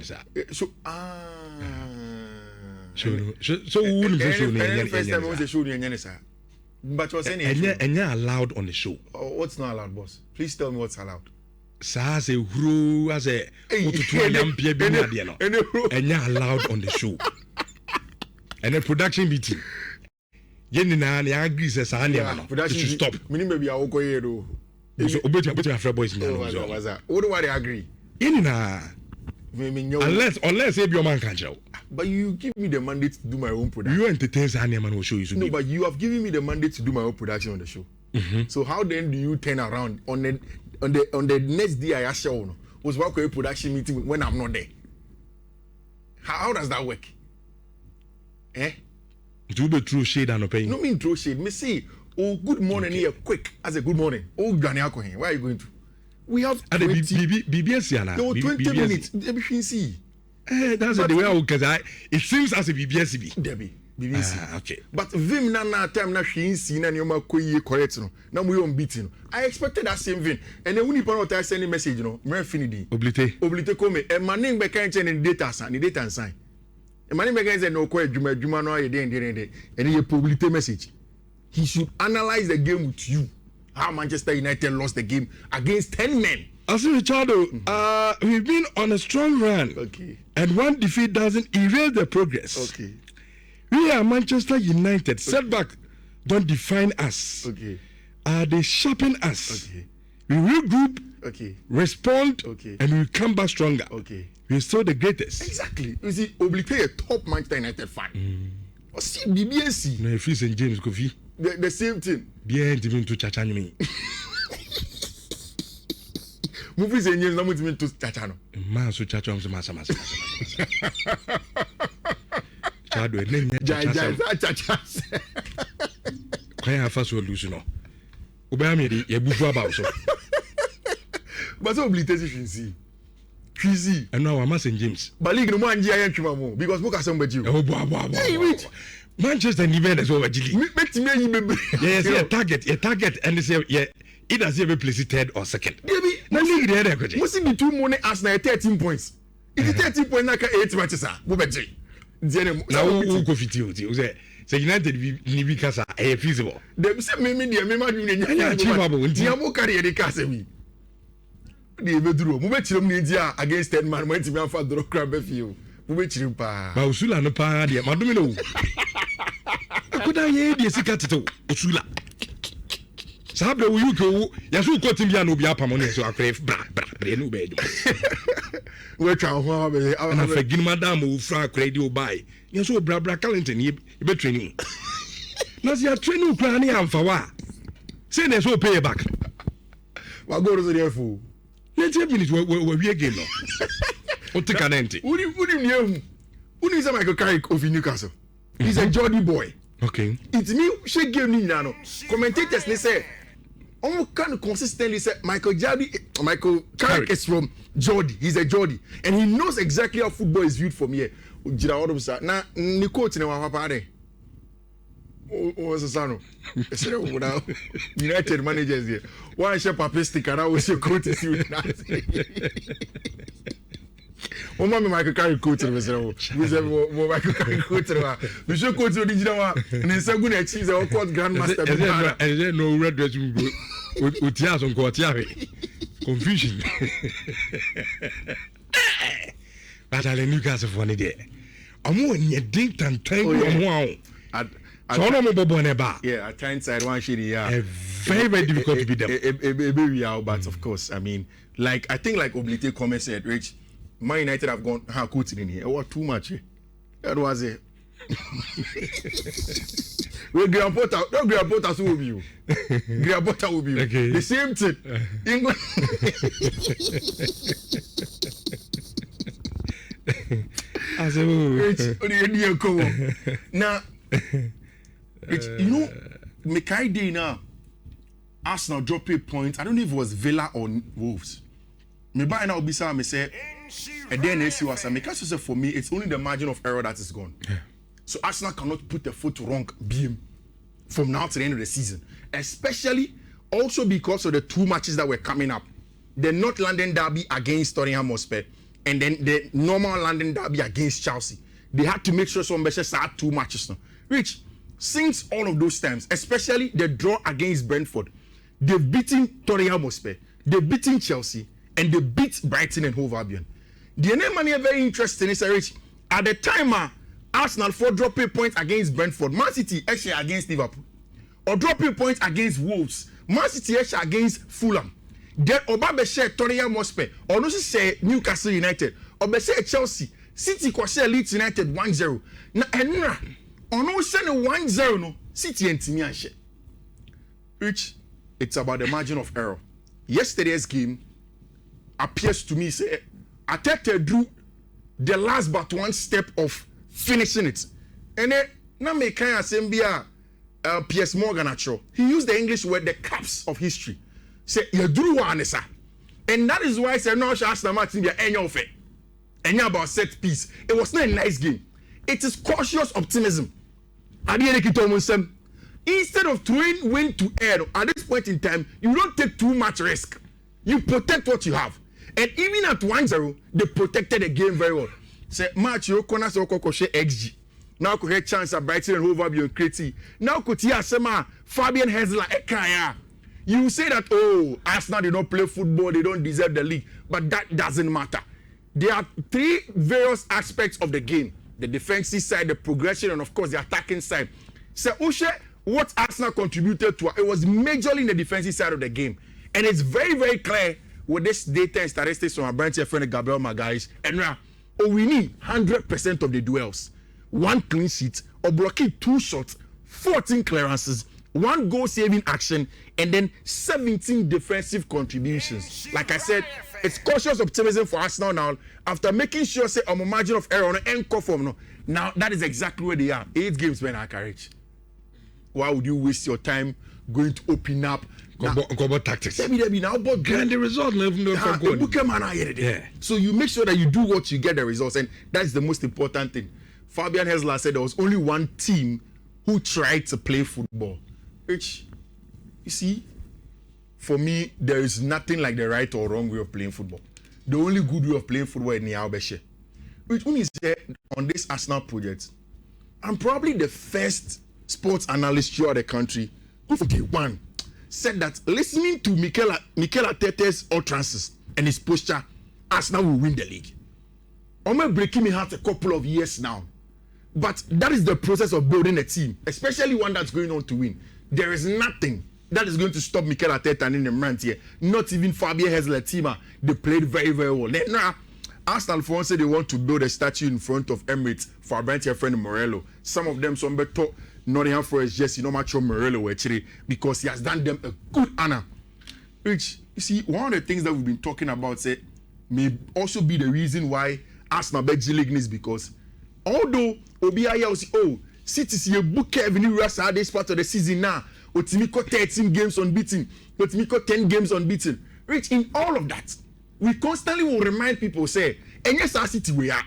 sir. So So wouldn't say show first time I was show you sir. But you're saying and you're allowed on the show. Oh, what's not allowed, boss? Please tell me what's allowed. Sa say who as a and you're allowed on the show. And a production meeting. Yenina na agree say sa na no. Production should stop. Minimum be awoko here do. So obeti after boys na no. What do I agree? Yenina unless if your man can show. But you give me the mandate to do my own production. You entertain Sanya man will show you. No, but you have given me the mandate to do my own production on the show. So how then do you turn around on the next day I show no was work a production meeting when I'm not there? How does that work? Do be throw shade and opinion. No mean throw shade. Me say, oh good morning here quick as a good morning. Oh Granny Alcohol. Where are you going to? We have 20 BBS no 20 minutes. That's the way I would because it seems as a BBS Debbie. BBC. Okay. But Vim na time na she seen and you are correct no. Now we on beating. I expected that same thing. And then when you put out send a message, you know, me finidi. Oblite come. And my name be can change in data sign, the data sign. And my name be can say no ko juma no e dey. And you public message. He should analyze the game with you. How Manchester United lost the game against 10 men. As Richardo, we've been on a strong run. Okay. And one defeat doesn't erase the progress. Okay. We are Manchester United. Okay. Setback don't define us. Okay. They sharpen us. Okay. We regroup. Okay. Respond. Okay. And we come back stronger. Okay. We're still the greatest. Exactly. You see, Oblite a top Manchester United fan. Or see BBSC. No, if he's St. James Kofi. The same thing. Bien, even to Chachani. Movies and James, not to Chachano. Man, so Chachon, Massa. Chadway, Chachas. Quite a fast solution. Obama, you move about so. But so obliteration see. Crazy. And now I'm St. James. But league no man GIM because book somebody you. Oh, wow. Hey, wait. Manchester event is over. Yes, a target, and they say, yeah, it does ever place third or second. No league there. Must be 2 money as na 13 points. If 13 points, like 8 matches, now who go fit you? Say United ni because are feasible. They say me achievable. Diamo carry the case we. They be draw. Mo be chire mu India against 10 man. Mo ti me afa draw crab be feel. Mo be chire pa. Ba usula no pa dia. Madumi no. Akuda ye die sika tete usula. Sabe wo yuko ya so ko tim bia no bia pamo ne so akre bra no be edum. We twa ho be na fagin madam wo fra akre di obai. Ya so bra Carlington ye be training. Na se ya training kra ne amfa wa. Say na so pay back. Wa go to the fool. 90 minutes we again no. O take an empty. Who is Michael Carrick of Newcastle? He's a Geordie boy. Okay. It's me she game ni na no. Commentators they say on can consistently say Michael Carrick is from Geordie. He's a Geordie and he knows exactly how football is viewed from here. Jira all of sa na ni coach na wa papa de. O Sasano. United managers here. Why share papistic and I was your coach is you o mama Michael Carrick coach we say we Michael Carrick coach we should coach the original one and say good na cheese or court grandmaster and then no red dress o tia so ko tia confusion but I Newcastle for there omo nye ding tan omo so no mo bobo ne ba at times side one shit very difficult to beat them but of course I mean like I think like Oblite comment said Rich Man United have gone coach in here. What too much? That was it. Well, Graham Potter, no Graham Potter will be you. Graham Potter will be you. Okay. The same thing. England. As a now, you know, Mekai Day now. Arsenal drop 8 points. I don't know if it was Villa or Wolves. Me buy now Bisa me say and then AC was because for me it's only the margin of error that is gone. Yeah. So Arsenal cannot put the foot wrong beam from now to the end of the season. Especially also because of the 2 matches that were coming up. The North London derby against Tottenham Hotspur and then the normal London derby against Chelsea. They had to make sure some matches had 2 matches now. Which, since all of those times, especially the draw against Brentford, they've beaten Tottenham Hotspur, they've beaten Chelsea, and they beat Brighton and Hove Albion. The name money very interesting is Rich. At the time, Arsenal for dropping points against Brentford, Man City actually against Liverpool, or dropping points against Wolves, Man City actually against Fulham. Then Oba share Tottenham Hotspur, or no say Newcastle United, or share Chelsea, City ko share Leeds United 1-0. Na enra, ono say no 1-0 no, City and Timi share. Which it's about the margin of error. Yesterday's game appears to me say Arteta drew the last but one step of finishing it. And then na me kind of sembia Piers Morgan actually. He used the English word the caps of history. Say you drew one sir. And that is why I said no Arsenal match be any of it. Any about set piece. It was not a nice game. It is cautious optimism. Instead of throwing wind to air at this point in time, you don't take too much risk. You protect what you have. And even at 1-0, they protected the game very well. Say match you corner so XG. Now could have chance at Brighton and Hove Albion Crete. Now could hear Sema Fabian Hensler Ekaya. You say that Arsenal did not play football, they don't deserve the league, but that doesn't matter. There are 3 various aspects of the game: the defensive side, the progression, and of course the attacking side. So what Arsenal contributed to it was majorly in the defensive side of the game, and it's very, very clear with this data and statistics from our branch friend Gabriel Magalhaes. And now, we need 100% of the duels, 1 clean sheet, or blocking 2 shots, 14 clearances, 1 goal-saving action, and then 17 defensive contributions. Like I said, it's cautious optimism for Arsenal now after making sure say on a margin of error on an encore form. No, now that is exactly where they are. 8 games when I courage. Why would you waste your time going to open up? Go tactics. Now, but the result. Yeah. So you make sure that you do what you get the results, and that's the most important thing. Fabian Hensler said there was only 1 team who tried to play football. Which, you see, for me, there is nothing like the right or wrong way of playing football. The only good way of playing football is Nhyira. Which one is there on this Arsenal project? I'm probably the first sports analyst throughout the country who, for day one, said that listening to Mikel Arteta's utterances and his posture, Arsenal will win the league. I'm breaking my heart a couple of years now. But that is the process of building a team, especially one that's going on to win. There is nothing that is going to stop Mikel Arteta and in the rant here. Not even Fabian Hensler team. They played very, very well. Now, Arsenal fans say they want to build a statue in front of Emirates for our branch friend Morello. Some of them, some better Nottingham Forest Jesse, no matter Morello actually, because he has done them a good honor. Which, you see, one of the things that we've been talking about say may also be the reason why Arsenal bet G-League is because although Obiaya will say, City see a book Kevin Rasa this part of the season now. Otimiko 13 games unbeaten. Otimiko 10 games unbeaten. Rich, in all of that, we constantly will remind people, say, and yes, our City we are.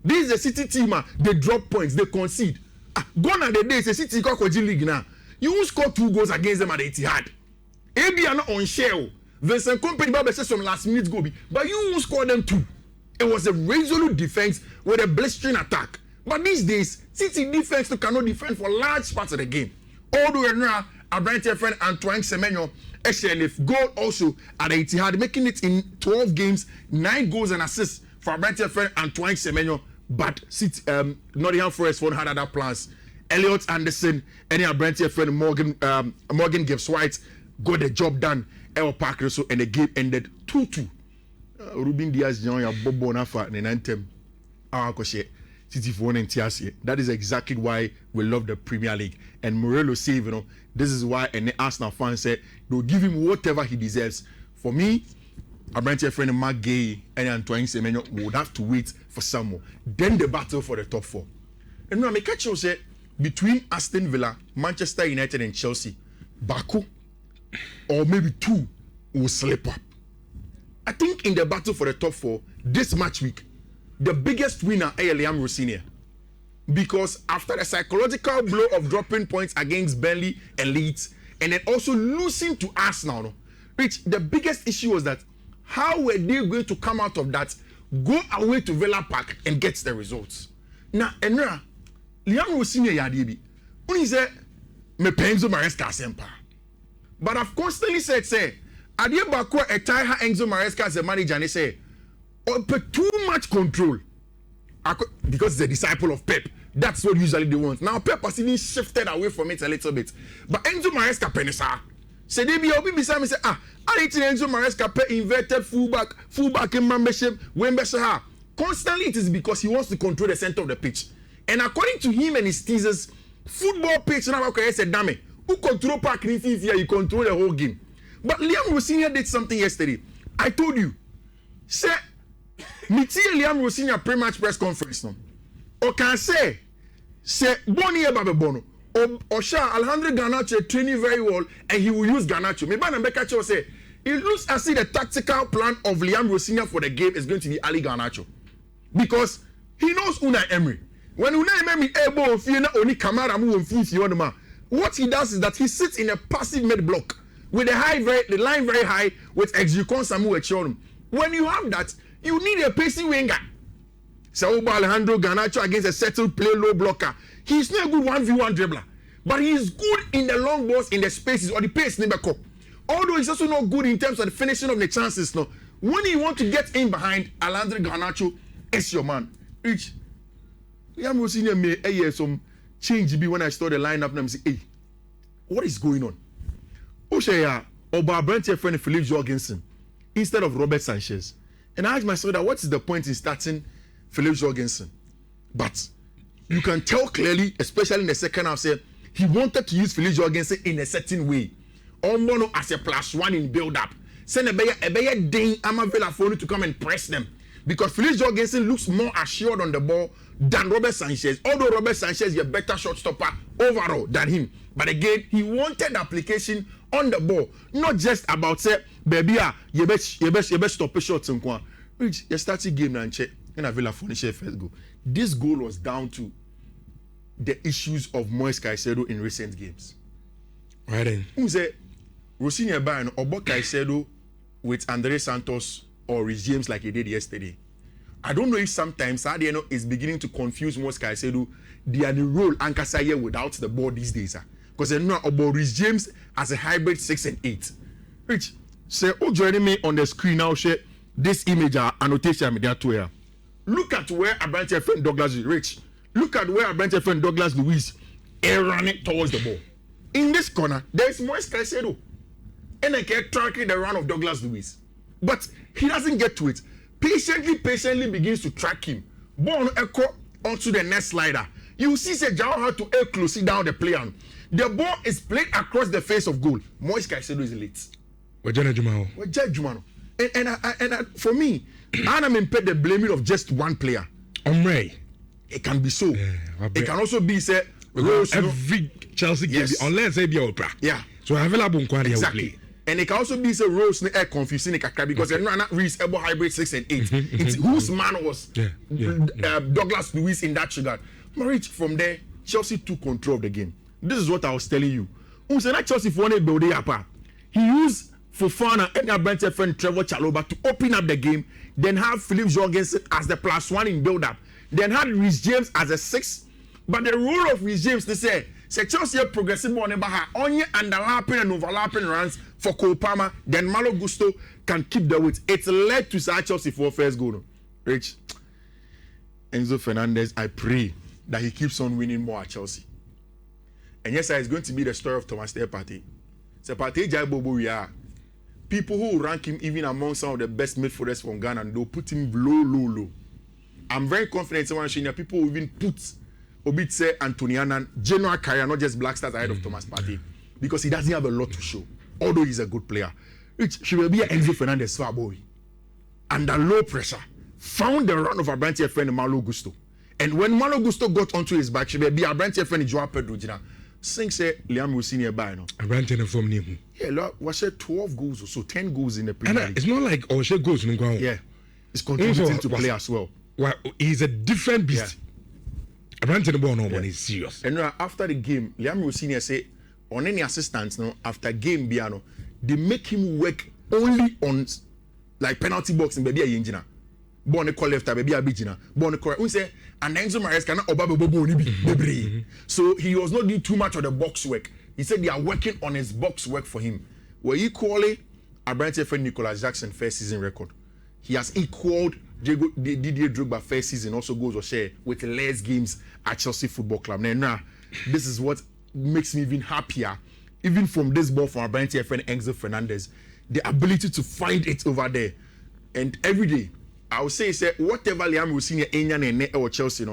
This is a City team, they drop points, they concede. Gone are the days, a City got G League now. You will score 2 goals against them at the Etihad. AB are not on share. Vincent Company Baba said some last minute goal, but you will score them 2. It was a resolute defense with a blistering attack. But these days, City defense cannot defend for large parts of the game. Although now, our branch friend Antoine Semenyo, SLF goal also at the Etihad, making it in 12 games, 9 goals and assists for our branch friend Antoine Semenyo. But City, Nottingham Forest had other plans. Elliot Anderson and our branch friend Morgan Gibbs White got the job done. El Parker so and the game ended 2-2. Ruben Diaz Jr. Bobo Nafa Nenantem. City for 1 and TRC. That is exactly why we love the Premier League. And Morello said, this is why an Arsenal fan said they'll give him whatever he deserves. For me, our branch friend Mark Gay and Antoine Semenyo would have to wait for some more. Then the battle for the top 4. And now I catch you say between Aston Villa, Manchester United, and Chelsea, Baku or maybe 2 will slip up. I think in the battle for the top 4 this match week, the biggest winner is Liam Rossinier. Because after the psychological blow of dropping points against Burnley and Leeds, and then also losing to Arsenal, which the biggest issue was that how were they going to come out of that go away to Villa Park and get the results. Now, Enra, Liam was senior Yadibi. When he said, me Enzo Maresca sempa. But I've constantly said, say, Adia Bakwa a tie her Enzo Maresca as a manager and they say, but too much control. Because he's a disciple of Pep. That's what usually they want. Now Pep has even shifted away from it a little bit. But Enzo Maresca penisa. Say they be obi beside me say I need Enzo Maresca pay inverted fullback in membership when ha. Constantly it is because he wants to control the center of the pitch. And according to him and his teasers, football pitch now okay said damn who control park in Fifi you control the whole game. But Liam Rosinia did something yesterday. I told you. Say Miti Liam Rosinia pre-match press conference no. Or can say Bonnie Babe Bono or Sha Alejandro Garnacho training very well and he will use Garnacho. Maybe Mbeka say it looks as if the tactical plan of Liam Rosinia for the game is going to be Ali Garnacho. Because he knows Unai Emery. When Unai Emery able to only Kamara move what he does is that he sits in a passive mid block with the line very high with Exucon Samu Echonum. When you have that, you need a pacing winger. So Alejandro Garnacho against a settled play low blocker. He's not a good 1v1 dribbler. But he's good in the long balls, in the spaces, or the pace never come. Although he's also not good in terms of the finishing of the chances. No. When you want to get in behind, Alejandro Garnacho is your man. Rich. I'm Rosinia may some change be when I saw the lineup and I'm saying, hey, what is going on? Oshaya, Oba Brent friend Philip Jorgensen instead of Robert Sanchez. And I asked myself that what is the point in starting Philip Jorgensen? But you can tell clearly, especially in the second half, say he wanted to use Philip Jorgensen in a certain way. Almost as a +1 in build-up. Send a better ding Amavela phone to come and press them. Because Philip Jorgensen looks more assured on the ball than Robert Sanchez. Although Robert Sanchez is a better shot stopper overall than him. But again, he wanted application on the ball. Not just about say, baby, you best stop a shot. Rich, you started game and check. And I will finish first goal. This goal was down to the issues of Moise Caicedo in recent games. Right then. Who said Rosinia Bayern or Bob Caicedo with Andre Santos or Rhys James like he did yesterday? I don't know if sometimes Adiano is beginning to confuse Moise Caicedo. They are the role Ankasaye without the ball these days. Because they know about Rhys James as a hybrid 6 and 8. Rich, say, oh, joining me on the screen now, share this image annotation media to here. Look at where Abrante friend Douglas is. Rich, look at where Abrante friend Douglas Luiz running towards the ball. In this corner, there is Moise Caicedo. And I can tracking the run of Douglas Luiz. But he doesn't get to it. Patiently begins to track him. Ball echo onto the next slider. You see, say Jao had to close down the player. The ball is played across the face of goal. Moise Caicedo is late. And for me, I'm impaired the blaming of just one player. It can be so. Yeah, it can also be say Rose, every Chelsea game, yes. Unless they be Oprah. Yeah. So available exactly. And it can also be say Rose air confusing because they're not Reese able hybrid 6 and 8. Whose man was Douglas Luiz in that regard. Marriage from there, Chelsea took control of the game. This is what I was telling you. Chelsea for one build up. He used Fofana and Abrante friend Trevor Chalobah to open up the game, then have Philip Jorgensen as the +1 in build up, then had Rhys James as a 6. But the role of Rhys James, they say Chelsea progressive on only underlapping and overlapping runs for Cole Palmer, then Malo Gusto can keep the weight. It's led to Chelsea for first goal. Rich, Enzo Fernandez, I pray that he keeps on winning more at Chelsea. And yes, it's going to be the story of Thomas Partey. So Partey Jaibobo, we are people who rank him even among some of the best midfielders from Ghana, and they'll put him low. I'm very confident someone showing people will even put Obitse, Antoniana, general career, not just Black Stars ahead of Thomas Partey, because he doesn't have a lot to show, although he's a good player. She will be an Enzo Fernandez far boy. Under low pressure, found the run of Abrante friend Malo Gusto. And when Malo Gusto got onto his back, she will be Abrante friend Joao Pedro Gina. Sing say Liam Rosinia by no. Abrante in from him. Yeah, was it 12 goals or so, 10 goals in the Premier League. It's not like she goes no ground. Yeah. It's contributing to play as well. Well, he's a different beast. Yeah. Abrante the ball no one is serious. And after the game, Liam Rosinia say on any assistance no after game they make him work only on like penalty box in baby engine. born call left baby abijina born correct we say and Enzo Maresca na oba bebo ni bi so he was not doing too much of the box work. He said they are working on his box work for him. Were equally Abrante friend Nicolas Jackson first season record. He has equaled Didier Drogba first season also goals or share with less games at Chelsea Football Club. Now, this is what makes me even happier, even from this ball from Abrante friend Enzo Fernandez, the ability to find it over there. And every day, I would say whatever Liam will see in or Chelsea,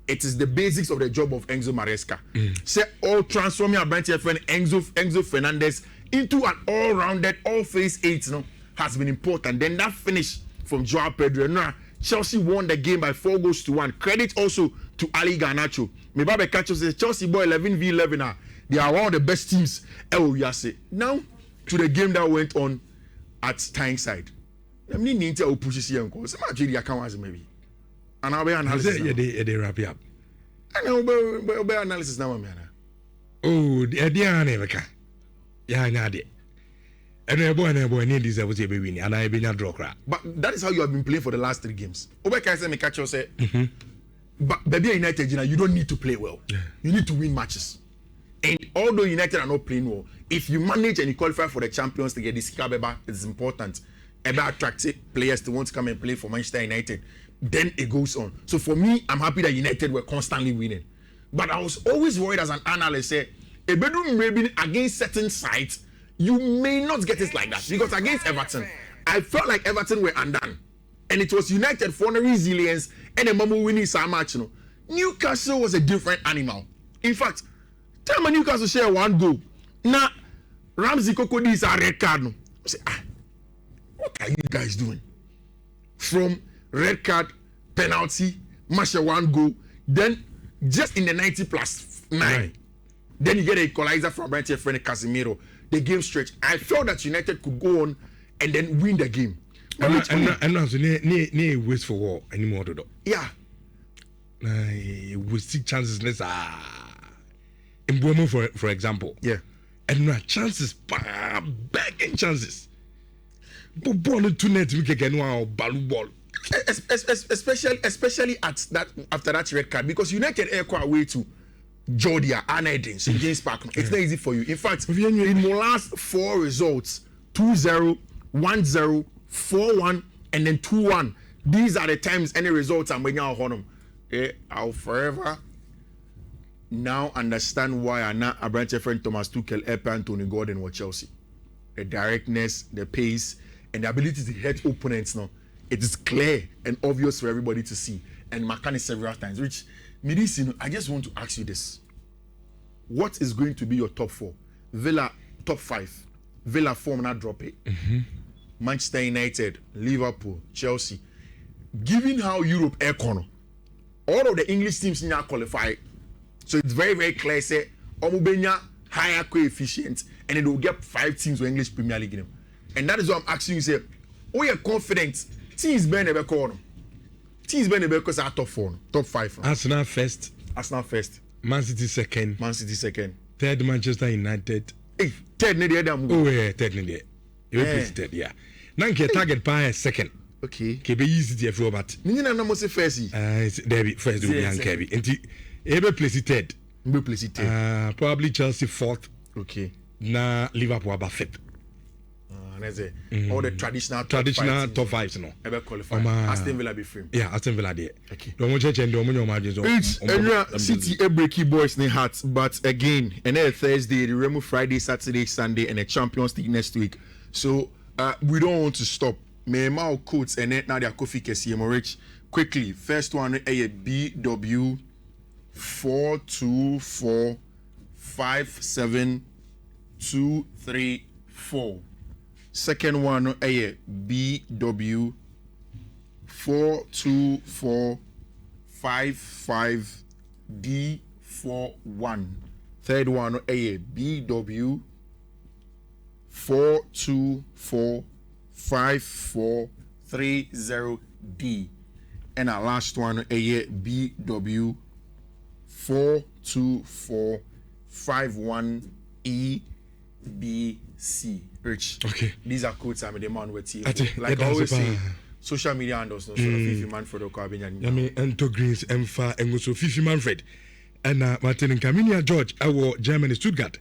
it is the basics of the job of Enzo Maresca. Say all transforming Abrante friend Enzo Fernandez into an all-rounded, all-phase 8 has been important. Then that finish from Joao Pedro. Now, Chelsea won the game by 4-1. Credit also to Ali Garnacho. Mebabe Kacho says Chelsea boy 11v11. They are one of the best teams. Now, to the game that went on at Tyneside. I'm need to push this here. Some Nigeria can maybe. And I'll be analysis. They wrap it up. And I'll be analysis now, man. Oh, the America. Yeah, I know it. And boy need this was a baby, and I been a draw crap. But that is how you have been playing for the last 3 games. Obeka said, Mikacho said, but Baby United, you don't need to play well. Yeah. You need to win matches. And although United are not playing well, if you manage and you qualify for the Champions League, this Kabeba is important. About attractive players to want to come and play for Manchester United, then it goes on. So for me, I'm happy that United were constantly winning. But I was always worried as an analyst, say, a bedroom maybe against certain sides, you may not get it like that. Because against Everton, I felt like Everton were undone. And it was United for the resilience and the moment winning some match. Newcastle was a different animal. In fact, time when Newcastle share 1 goal. Now, Ramsey Kokodi is a red card. I say, what are you guys doing? From red card, penalty, match 1 goal, then just in the 90+9. Right. Then you get an equalizer from Abrante friend Casemiro. The game stretch. I felt that United could go on and then win the game. And not waste for war anymore. Yeah. We see chances less. In Bomo, for example. Yeah. And no chances, begging chances. But ball to net we can get no ball. Especially at that after that red card, because United air away to Georgia, Anadin, St. James Park. It's not easy for you. In fact, in the last 4 results, 2-0, 1-0, 4-1, and then 2-1. These are the times any results I'm bringing out on them. I'll forever now understand why I'm not a branch friend Thomas Tuchel, Epe, Anthony Gordon, or Chelsea. The directness, the pace, and the ability to hit opponents now. It is clear and obvious for everybody to see. And Makani several times, which Midisi, I just want to ask you this. What is going to be your top 4? Villa, top 5. Villa form not drop it. Manchester United, Liverpool, Chelsea. Given how Europe air corner, all of the English teams now qualify. So it's very, very clear, say, Omubenya higher coefficient, and then they'll get 5 teams with English Premier League in them. And that is what I'm asking you, say, we are confident teams being a corner. Teams being a because are top 4, top 5. Arsenal first. Man City second. Third, Manchester United. Hey, third, third, you place third, yeah. Now get target by second. Okay. Kebe easy to but. Nina na must first. There first do young Kebe. Enti ebe place third. Probably Chelsea 4th. Okay. Na Liverpool about 5th. All the traditional top 5s no. Ever qualify. Aston Villa be free. Yeah, Aston Villa there. Okay. Don't want change don't want margins. It's City a breaky boys in hearts, but again, and then Thursday, the Remo Friday, Saturday, Sunday, and a Champions League next week. So we don't want to stop. Me mau coats and then now they are coffee KCM rich. Quickly, first one a BW 42457234. Second one a BW 42455D41. Third one a BW 4245430D. And our last one a BW 42451EBC. Rich. Okay. These are codes I'm the man with you. Like I always say, social media handles no so Fifi Manfred ko abenya ni me ento greens emfa enguso Fifi Manfred and Martin Kaminia George our Germany Stuttgart